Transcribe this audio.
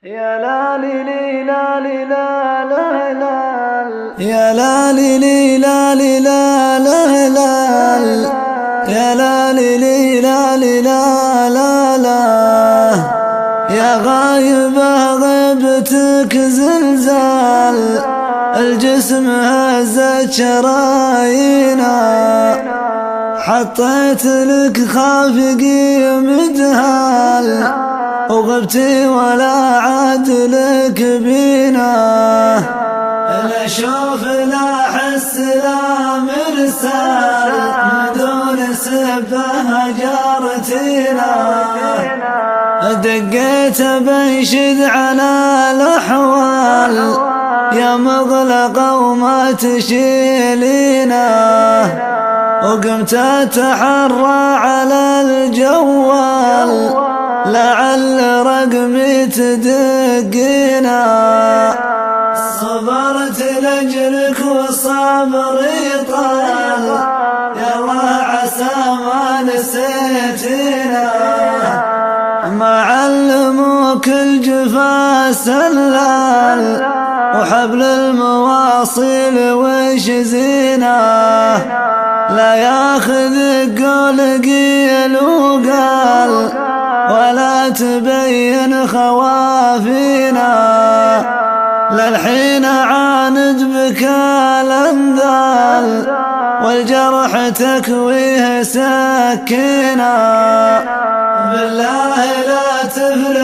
يا لا لي لي لا لي لا لا لا يا لا لي لي لا لي لا لا لا يا لا لي لي لا لي لا لا لا يا غايبة غيبتك زلزال الجسم هزت شرايينا حطيت لك خافقي مدهال وغبتي ولا عاد لك بينا لا اشوف لا احس لا مرسال من دون سبه هجرتينا دقيت بنشد على الاحوال يا مغلقه وما تشيلينا وقمت اتحرى على الجوال لعل رقمي تدقينا صبرت لأجلك وصبري طال يا الله عسى ما نسيتنا ما علموك الجفا سلال وحبل المواصيل وش زينه لا ياخذ قول قيل وقال ولا تبين خوافينا للحين عاند بك الانذال والجرح تكويه سكينا بالله لا تفرق